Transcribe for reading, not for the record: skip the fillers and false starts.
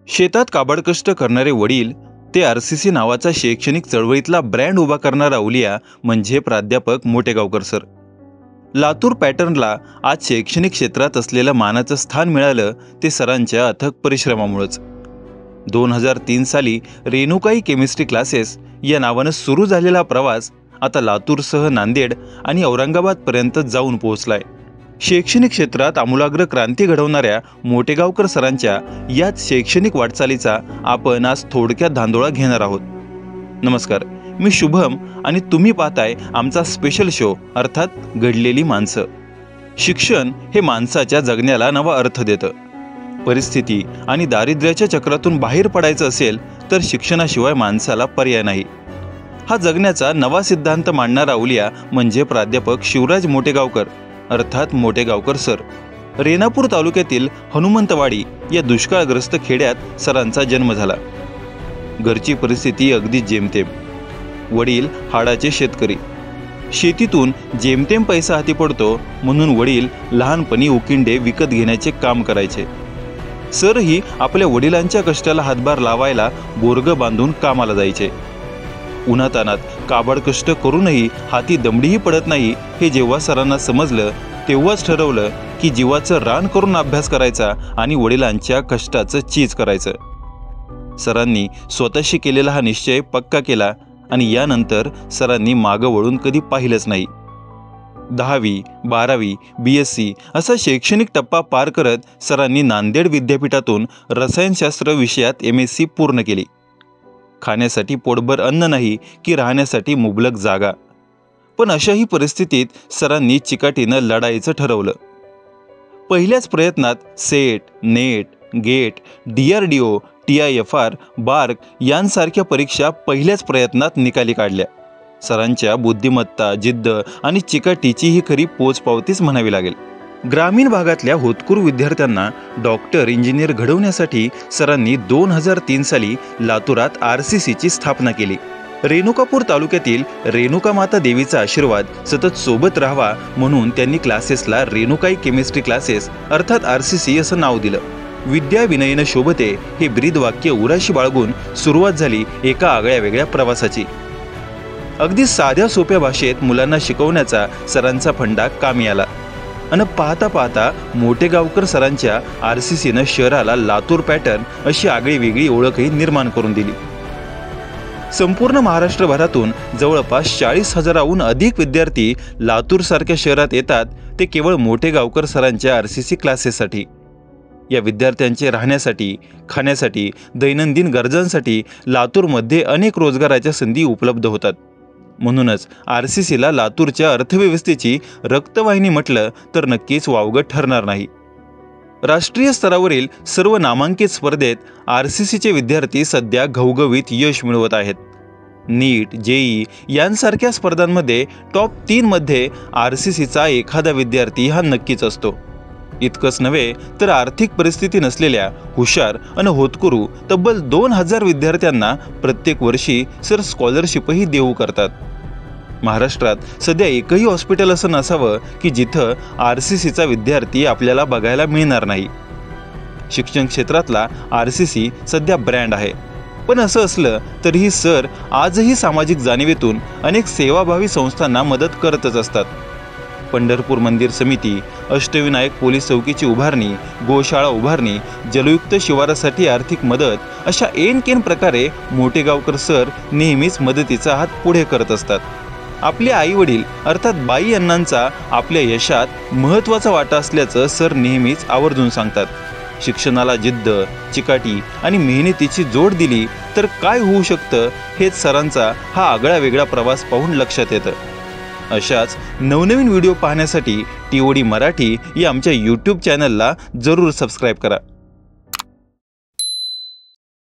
शेतात काबाड कष्ट करणारे वडील ते आरसीसी नावाचा शैक्षणिक चळवळीतला ब्रँड उभा करणारा अवलिया म्हणजे प्राध्यापक मोटेगावकर सर. लातूर पॅटर्नला आज शैक्षणिक क्षेत्रात असलेलं मानाचं स्थान मिळालं ते सरांच्या अथक परिश्रमामुळेच. 2003 साली रेणुकाई केमिस्ट्री क्लासेस या नावानं सुरू झालेला प्रवास आता लातूरसह नांदेड आणि औरंगाबादपर्यंत जाऊन पोहोचलाय. शैक्षणिक क्षेत्रात आमूलाग्र क्रांती घडवणाऱ्या मोटेगावकर सरांच्या याच शैक्षणिक वाटचालीचा आपण आज थोडक्यात धांदोळा घेणार आहोत. नमस्कार, मी शुभम आणि तुम्ही पाहताय आमचा स्पेशल शो अर्थात घडलेली माणसं. शिक्षण हे माणसाच्या जगण्याला नवा अर्थ देतं. परिस्थिती आणि दारिद्र्याच्या चक्रातून बाहेर पडायचं असेल तर शिक्षणाशिवाय माणसाला पर्याय नाही. हा जगण्याचा नवा सिद्धांत मांडणारा अवलिया म्हणजे प्राध्यापक शिवराज मोटेगावकर अर्थात मोटेगावकर सर. रेणापूर तालुक्यातील हनुमंतवाडी या दुष्काळग्रस्त खेड्यात सरांचा जन्म झाला. घरची परिस्थिती अगदी जेमतेम. वडील हाडाचे शेतकरी. शेतीतून जेमतेम पैसा हाती पडतो म्हणून वडील लहानपणी उकिंडे विकत घेण्याचे काम करायचे. सरही आपल्या वडिलांच्या कष्टाला हातभार लावायला बोरगं बांधून कामाला जायचे. उन्हातानात काबाड कष्ट करूनही हाती दमडीही पडत नाही हे जेव्हा सरांना समजलं तेव्हाच ठरवलं की जीवाचं रान करून अभ्यास करायचा आणि वडिलांच्या कष्टाचं चीज करायचं. सरांनी स्वतःशी केलेला हा निश्चय पक्का केला आणि यानंतर सरांनी मागं वळून कधी पाहिलंच नाही. 10वी 12वी BSc असा शैक्षणिक टप्पा पार करत सरांनी नांदेड विद्यापीठातून रसायनशास्त्र विषयात MSc पूर्ण केली. खाण्यासाठी पोटभर अन्न नाही की राहण्यासाठी मुबलक जागा. पण अशाही परिस्थितीत सरांनी चिकाटीनं लढायचं ठरवलं. पहिल्याच प्रयत्नात SET, NET, GATE, DRDO, TIFR, BARC यांसारख्या परीक्षा पहिल्याच प्रयत्नात निकाली काढल्या. सरांच्या बुद्धिमत्ता, जिद्द आणि चिकाटीची ही खरी पोचपावतीच म्हणावी लागेल. ग्रामीण भागातल्या होतकरू विद्यार्थ्यांना डॉक्टर, इंजिनियर घडवण्यासाठी सरांनी 2003 साली लातूरात RCCची स्थापना केली. रेणुकापूर तालुक्यातील रेणुकामाता देवीचा आशीर्वाद सतत सोबत राहावा म्हणून त्यांनी क्लासेसला रेणुकाई केमिस्ट्री क्लासेस अर्थात RCC असं नाव दिलं. विद्या विनयन शोभते हे ब्रीदवाक्य उराशी बाळगून सुरुवात झाली एका आगळ्या वेगळ्या प्रवासाची. अगदी साध्या सोप्या भाषेत मुलांना शिकवण्याचा सरांचा फंडा कामी आला आणि पाहता पाहता मोटेगावकर सरांच्या RCCनं शहराला लातूर पॅटर्न अशी आगळी वेगळी ओळखही निर्माण करून दिली. संपूर्ण महाराष्ट्रभरातून जवळपास 40,000हून अधिक विद्यार्थी लातूरसारख्या शहरात येतात ते केवळ मोटेगावकर सरांच्या RCC क्लासेससाठी. या विद्यार्थ्यांचे राहण्यासाठी, खाण्यासाठी, दैनंदिन गरजांसाठी लातूरमध्ये अनेक रोजगाराच्या संधी उपलब्ध होतात. म्हणूनच RCCला लातूरच्या अर्थव्यवस्थेची रक्तवाहिनी म्हटलं तर नक्कीच वावगं ठरणार नाही. राष्ट्रीय स्तरावरील सर्व नामांकित स्पर्धेत RCCचे विद्यार्थी सध्या घवघवीत यश मिळवत आहेत. नीट, JEE यांसारख्या स्पर्धांमध्ये टॉप 3 मध्ये RCCचा एखादा विद्यार्थी हा नक्कीच असतो. इतकंच नव्हे तर आर्थिक परिस्थिती नसलेल्या हुशार आणि होतकरू तब्बल 2000 विद्यार्थ्यांना प्रत्येक वर्षी सर स्कॉलरशिपही देऊ करतात. महाराष्ट्रात सध्या एकही हॉस्पिटल असं नसावं की जिथं RCCचा विद्यार्थी आपल्याला बघायला मिळणार नाही. शिक्षण क्षेत्रातला RCC सध्या ब्रँड आहे. पण असं असलं तरीही सर आजही सामाजिक जाणीवेतून अनेक सेवाभावी संस्थांना मदत करतच असतात. पंढरपूर मंदिर समिती, अष्टविनायक पोलीस चौकीची उभारणी, गोशाळा उभारणी, जलयुक्त शिवारासाठी आर्थिक मदत अशा ऐनकेन प्रकारे मोटेगावकर सर नेहमीच मदतीचा हात पुढे करत असतात. आपले आई वडील अर्थात बाई अण्णांचा आपल्या यशात महत्त्वाचा वाटा असल्याचं सर नेहमीच आवर्जून सांगतात. शिक्षणाला जिद्द, चिकाटी आणि मेहनतीची जोड दिली तर काय होऊ शकतं हेच सरांचा हा आगळा वेगळा प्रवास पाहून लक्षात येतं. अशाच नवनवीन व्हिडिओ पाहण्यासाठी TOD मराठी या आमच्या YouTube चॅनलला जरूर सबस्क्राईब करा.